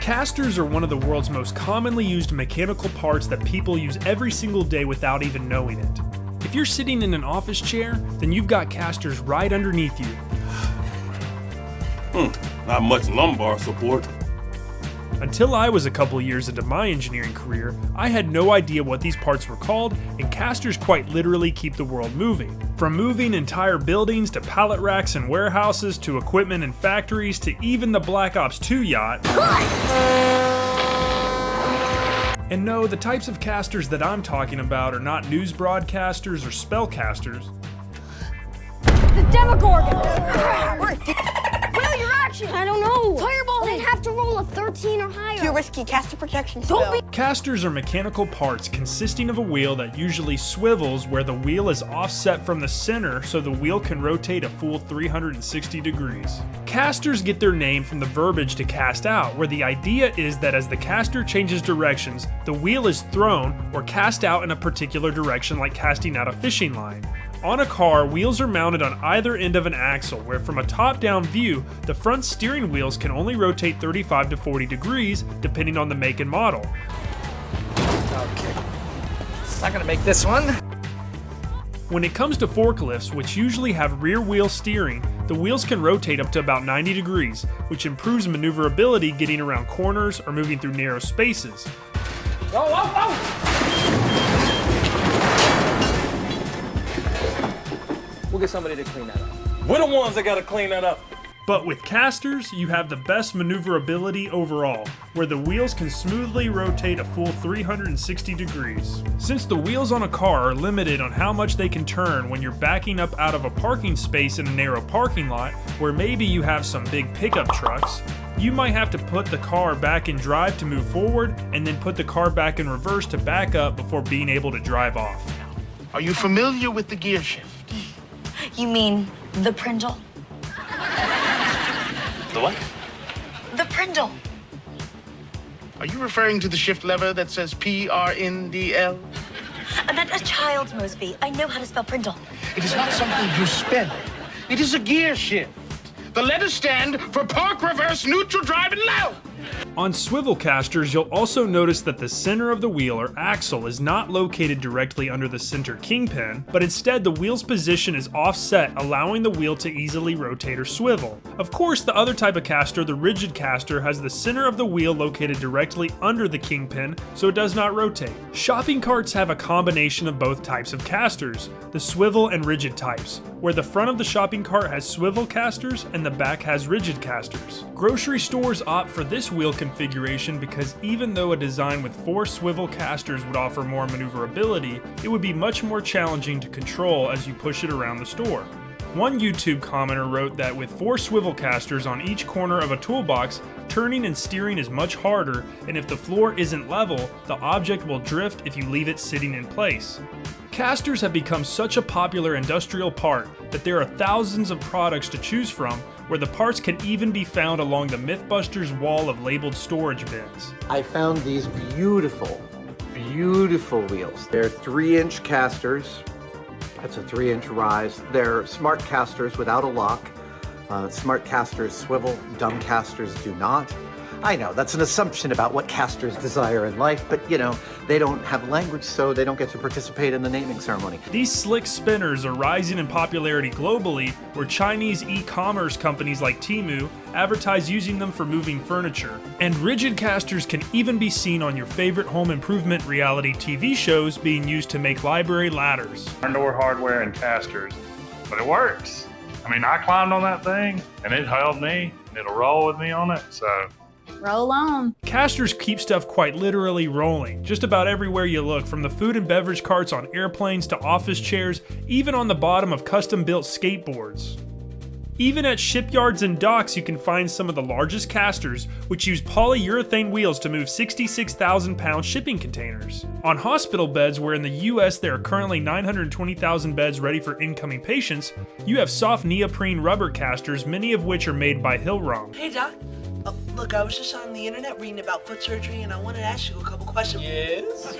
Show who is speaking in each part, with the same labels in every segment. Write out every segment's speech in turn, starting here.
Speaker 1: Casters are one of the world's most commonly used mechanical parts that people use every single day without even knowing it. If you're sitting in an office chair, then you've got casters right underneath you.
Speaker 2: Not much lumbar support.
Speaker 1: Until I was a couple years into my engineering career, I had no idea what these parts were called, and casters quite literally keep the world moving. From moving entire buildings to pallet racks and warehouses to equipment in factories to even the Black Ops 2 yacht. And no, the types of casters that I'm talking about are not news broadcasters or spellcasters.
Speaker 3: The Demogorgon! Will, your action! I don't know. Fireball! They'd have to roll a 13 or higher.
Speaker 4: Too risky. Caster protection.
Speaker 1: Casters are mechanical parts consisting of a wheel that usually swivels where the wheel is offset from the center so the wheel can rotate a full 360 degrees. Casters get their name from the verbiage to cast out, where the idea is that as the caster changes directions, the wheel is thrown or cast out in a particular direction, like casting out a fishing line. On a car, wheels are mounted on either end of an axle, where from a top-down view, the front steering wheels can only rotate 35 to 40 degrees, depending on the make and model.
Speaker 5: Okay. Not gonna make this one.
Speaker 1: When it comes to forklifts, which usually have rear wheel steering, the wheels can rotate up to about 90 degrees, which improves maneuverability getting around corners or moving through narrow spaces.
Speaker 5: Whoa, whoa, whoa! We'll get somebody to clean that up.
Speaker 2: We're the ones that gotta clean that up.
Speaker 1: But with casters, you have the best maneuverability overall, where the wheels can smoothly rotate a full 360 degrees. Since the wheels on a car are limited on how much they can turn when you're backing up out of a parking space in a narrow parking lot, where maybe you have some big pickup trucks, you might have to put the car back in drive to move forward, and then put the car back in reverse to back up before being able to drive off.
Speaker 6: Are you familiar with the gear shift?
Speaker 3: You mean the Prindle?
Speaker 2: The what?
Speaker 3: The Prindle.
Speaker 6: Are you referring to the shift lever that says PRNDL?
Speaker 3: I meant a child's Mosby. I know how to spell Prindle.
Speaker 6: It is not something you spell. It is a gear shift. The letters stand for park, reverse, neutral, drive, and low.
Speaker 1: On swivel casters, you'll also notice that the center of the wheel or axle is not located directly under the center kingpin, but instead the wheel's position is offset, allowing the wheel to easily rotate or swivel. Of course, the other type of caster, the rigid caster, has the center of the wheel located directly under the kingpin, so it does not rotate. Shopping carts have a combination of both types of casters, the swivel and rigid types, where the front of the shopping cart has swivel casters and the back has rigid casters. Grocery stores opt for this wheel configuration because even though a design with 4 swivel casters would offer more maneuverability, it would be much more challenging to control as you push it around the store. One YouTube commenter wrote that with 4 swivel casters on each corner of a toolbox, turning and steering is much harder, and if the floor isn't level, the object will drift if you leave it sitting in place. Casters have become such a popular industrial part that there are thousands of products to choose from, where the parts can even be found along the Mythbusters wall of labeled storage bins.
Speaker 7: I found these beautiful, beautiful wheels. They're 3-inch casters. That's a 3-inch rise. They're smart casters without a lock. Smart casters swivel, dumb casters do not. I know, that's an assumption about what casters desire in life, but you know, they don't have language, so they don't get to participate in the naming ceremony.
Speaker 1: These slick spinners are rising in popularity globally, where Chinese e-commerce companies like Temu advertise using them for moving furniture. And rigid casters can even be seen on your favorite home improvement reality TV shows being used to make library ladders.
Speaker 8: Door hardware and casters, but it works. I mean, I climbed on that thing and it held me and it'll roll with me on it, so.
Speaker 9: Roll on.
Speaker 1: Casters keep stuff quite literally rolling, just about everywhere you look, from the food and beverage carts on airplanes to office chairs, even on the bottom of custom-built skateboards. Even at shipyards and docks, you can find some of the largest casters, which use polyurethane wheels to move 66,000-pound shipping containers. On hospital beds, where in the US there are currently 920,000 beds ready for incoming patients, you have soft neoprene rubber casters, many of which are made by Hillrom.
Speaker 4: Hey, Doc. Look, I was just on the internet reading about foot surgery, and I wanted to ask you a couple questions.
Speaker 5: Yes?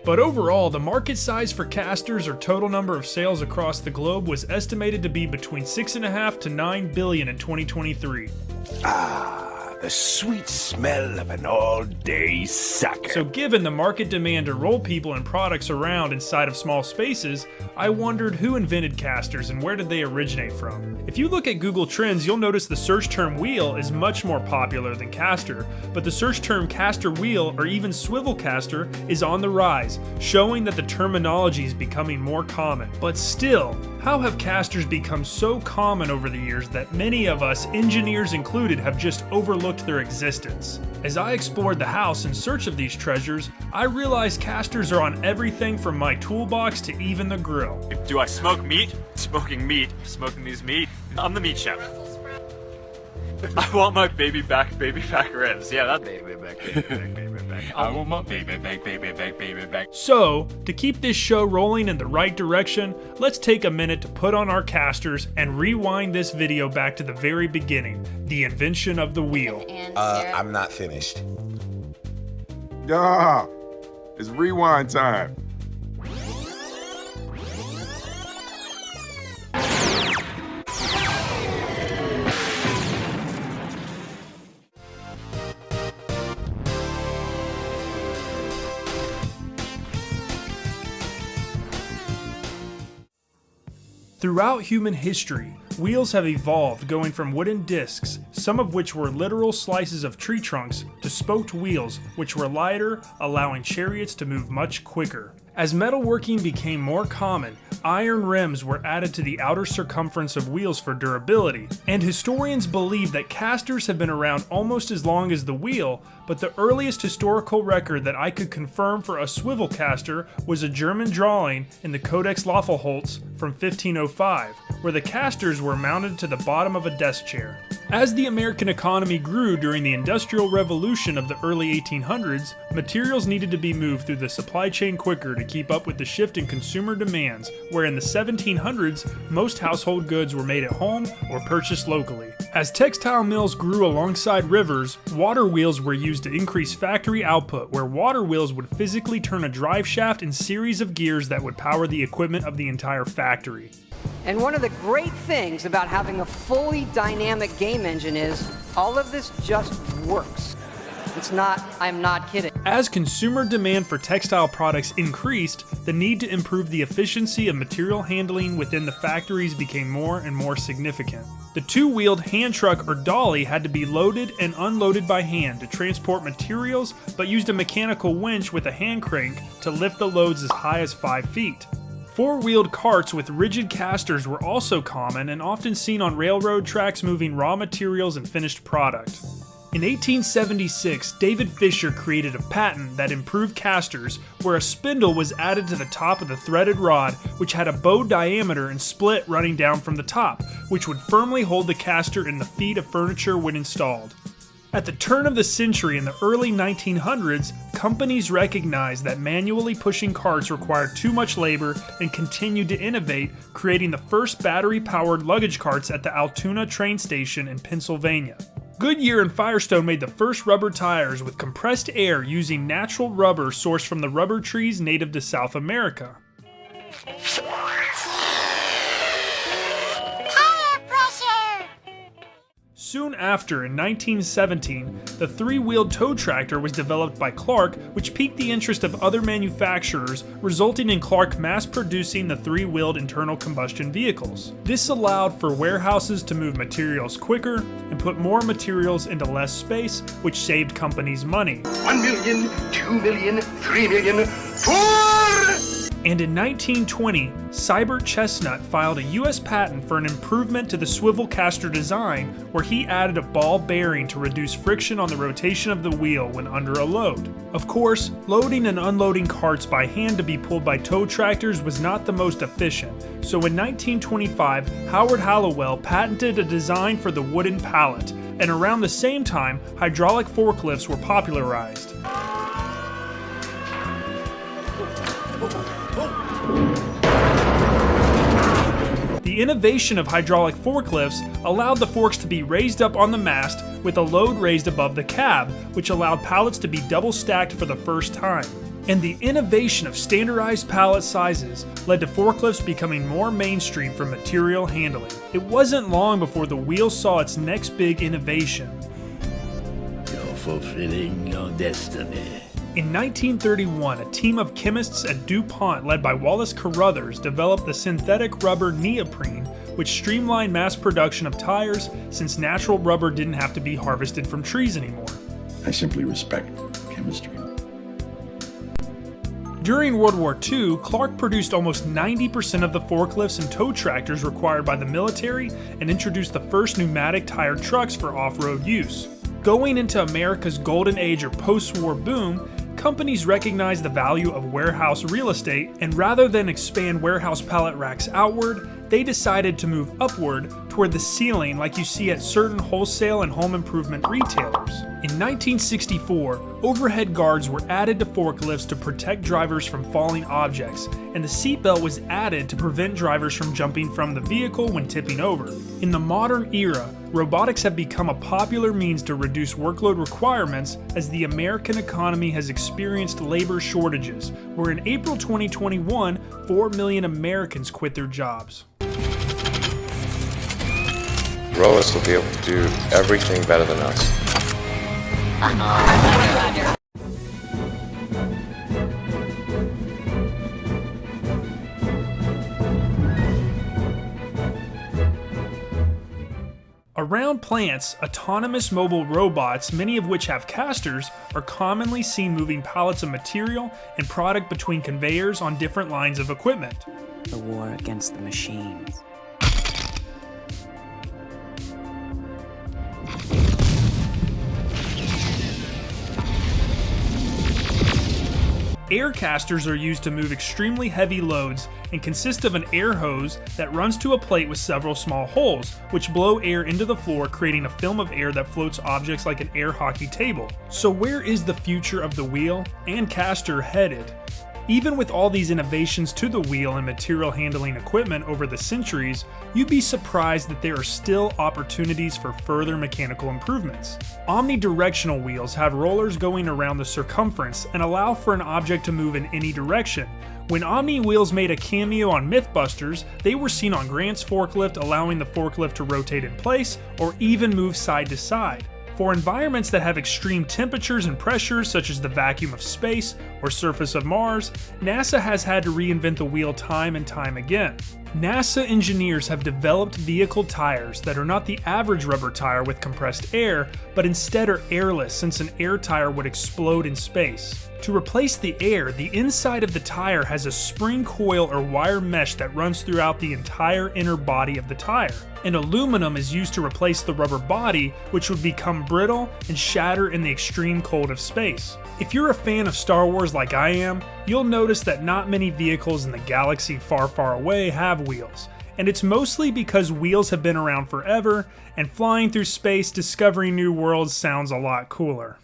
Speaker 1: But overall, the market size for casters, or total number of sales across the globe, was estimated to be between 6.5 to 9 billion in 2023.
Speaker 9: The sweet smell of an all-day sucker.
Speaker 1: So given the market demand to roll people and products around inside of small spaces, I wondered who invented casters and where did they originate from. If you look at Google Trends, you'll notice the search term wheel is much more popular than caster, but the search term caster wheel or even swivel caster is on the rise, showing that the terminology is becoming more common. But still, how have casters become so common over the years that many of us, engineers included, have just overlooked their existence? As I explored the house in search of these treasures, I realized casters are on everything from my toolbox to even the grill.
Speaker 10: Do I smoke meat? Smoking meat. Smoking these meat. I'm the meat chef. I want my baby back ribs. Yeah, that's baby back.
Speaker 9: I want my baby back.
Speaker 1: So, to keep this show rolling in the right direction, let's take a minute to put on our casters and rewind this video back to the very beginning, the invention of the wheel.
Speaker 9: I'm not finished.
Speaker 11: Yeah, it's rewind time.
Speaker 1: Throughout human history, wheels have evolved, going from wooden discs, some of which were literal slices of tree trunks, to spoked wheels, which were lighter, allowing chariots to move much quicker. As metalworking became more common, iron rims were added to the outer circumference of wheels for durability, and historians believe that casters have been around almost as long as the wheel, but the earliest historical record that I could confirm for a swivel caster was a German drawing in the Codex LoffelHolz from 1505, where the casters were mounted to the bottom of a desk chair. As the American economy grew during the Industrial Revolution of the early 1800s, materials needed to be moved through the supply chain quicker to keep up with the shift in consumer demands, where in the 1700s, most household goods were made at home or purchased locally. As textile mills grew alongside rivers, water wheels were used to increase factory output, where water wheels would physically turn a drive shaft and series of gears that would power the equipment of the entire factory.
Speaker 12: And one of the great things about having a fully dynamic game engine is all of this just works. I'm not kidding.
Speaker 1: As consumer demand for textile products increased, the need to improve the efficiency of material handling within the factories became more and more significant. The two-wheeled hand truck or dolly had to be loaded and unloaded by hand to transport materials, but used a mechanical winch with a hand crank to lift the loads as high as 5 feet. Four-wheeled carts with rigid casters were also common and often seen on railroad tracks moving raw materials and finished product. In 1876, David Fisher created a patent that improved casters, where a spindle was added to the top of the threaded rod, which had a bow diameter and split running down from the top, which would firmly hold the caster in the feet of furniture when installed. At the turn of the century in the early 1900s, companies recognized that manually pushing carts required too much labor and continued to innovate, creating the first battery-powered luggage carts at the Altoona train station in Pennsylvania. Goodyear and Firestone made the first rubber tires with compressed air using natural rubber sourced from the rubber trees native to South America. Soon after, in 1917, the three-wheeled tow tractor was developed by Clark, which piqued the interest of other manufacturers, resulting in Clark mass-producing the three-wheeled internal combustion vehicles. This allowed for warehouses to move materials quicker and put more materials into less space, which saved companies money.
Speaker 6: 1 million, 2 million, 3 million, 4!
Speaker 1: And in 1920, Seibert Chesnutt filed a US patent for an improvement to the swivel caster design, where he added a ball bearing to reduce friction on the rotation of the wheel when under a load. Of course, loading and unloading carts by hand to be pulled by tow tractors was not the most efficient, so in 1925, Howard Halliwell patented a design for the wooden pallet, and around the same time, hydraulic forklifts were popularized. The innovation of hydraulic forklifts allowed the forks to be raised up on the mast with a load raised above the cab, which allowed pallets to be double stacked for the first time. And the innovation of standardized pallet sizes led to forklifts becoming more mainstream for material handling. It wasn't long before the wheel saw its next big innovation.
Speaker 13: fulfilling your destiny.
Speaker 1: In 1931, a team of chemists at DuPont led by Wallace Carruthers developed the synthetic rubber neoprene, which streamlined mass production of tires since natural rubber didn't have to be harvested from trees anymore.
Speaker 13: I simply respect chemistry.
Speaker 1: During World War II, Clark produced almost 90% of the forklifts and tow tractors required by the military and introduced the first pneumatic tired trucks for off-road use. Going into America's golden age or post-war boom, companies recognized the value of warehouse real estate, and rather than expand warehouse pallet racks outward, they decided to move upward toward the ceiling like you see at certain wholesale and home improvement retailers. In 1964, overhead guards were added to forklifts to protect drivers from falling objects, and the seatbelt was added to prevent drivers from jumping from the vehicle when tipping over. In the modern era, robotics have become a popular means to reduce workload requirements as the American economy has experienced labor shortages, where in April 2021, 4 million Americans quit their jobs.
Speaker 14: Rollers will be able to do everything better than us.
Speaker 1: Around plants, autonomous mobile robots, many of which have casters, are commonly seen moving pallets of material and product between conveyors on different lines of equipment.
Speaker 15: The war against the machines.
Speaker 1: Air casters are used to move extremely heavy loads and consist of an air hose that runs to a plate with several small holes, which blow air into the floor, creating a film of air that floats objects like an air hockey table. So where is the future of the wheel and caster headed? Even with all these innovations to the wheel and material handling equipment over the centuries, you'd be surprised that there are still opportunities for further mechanical improvements. Omnidirectional wheels have rollers going around the circumference and allow for an object to move in any direction. When Omni wheels made a cameo on Mythbusters, they were seen on Grant's forklift, allowing the forklift to rotate in place or even move side to side. For environments that have extreme temperatures and pressures, such as the vacuum of space or surface of Mars, NASA has had to reinvent the wheel time and time again. NASA engineers have developed vehicle tires that are not the average rubber tire with compressed air, but instead are airless, since an air tire would explode in space. To replace the air, the inside of the tire has a spring coil or wire mesh that runs throughout the entire inner body of the tire. And aluminum is used to replace the rubber body, which would become brittle and shatter in the extreme cold of space. If you're a fan of Star Wars like I am, you'll notice that not many vehicles in the galaxy far, far away have wheels. And it's mostly because wheels have been around forever, and flying through space discovering new worlds sounds a lot cooler.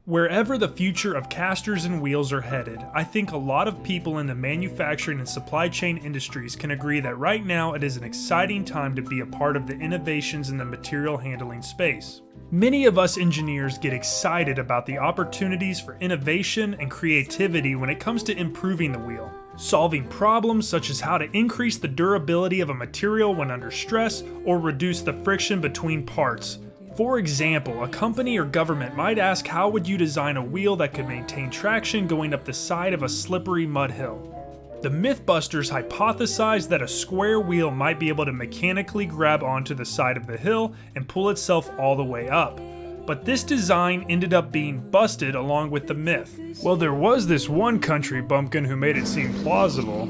Speaker 1: Wherever the future of casters and wheels are headed, I think a lot of people in the manufacturing and supply chain industries can agree that right now it is an exciting time to be a part of the innovations in the material handling space. Many of us engineers get excited about the opportunities for innovation and creativity when it comes to improving the wheel, solving problems such as how to increase the durability of a material when under stress or reduce the friction between parts. For example, a company or government might ask, how would you design a wheel that could maintain traction going up the side of a slippery mud hill? The Mythbusters hypothesized that a square wheel might be able to mechanically grab onto the side of the hill and pull itself all the way up. But this design ended up being busted along with the myth. Well, there was this one country bumpkin who made it seem plausible.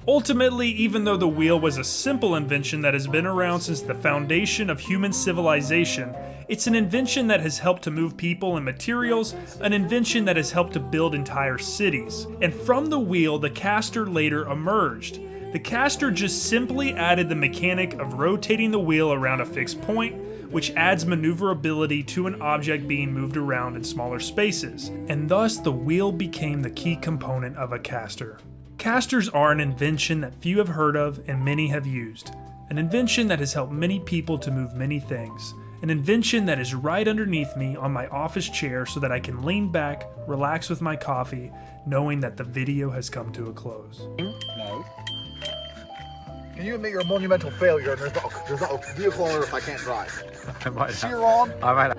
Speaker 1: Ultimately, even though the wheel was a simple invention that has been around since the foundation of human civilization, it's an invention that has helped to move people and materials, an invention that has helped to build entire cities. And from the wheel, the caster later emerged. The caster just simply added the mechanic of rotating the wheel around a fixed point, which adds maneuverability to an object being moved around in smaller spaces, and thus the wheel became the key component of a caster. Casters are an invention that few have heard of and many have used. An invention that has helped many people to move many things. An invention that is right underneath me on my office chair so that I can lean back, relax with my coffee, knowing that the video has come to a close.
Speaker 5: No. Can you admit you're a monumental failure and there's not a vehicle on Earth I can't drive?
Speaker 16: I might
Speaker 5: See you're wrong.
Speaker 16: I might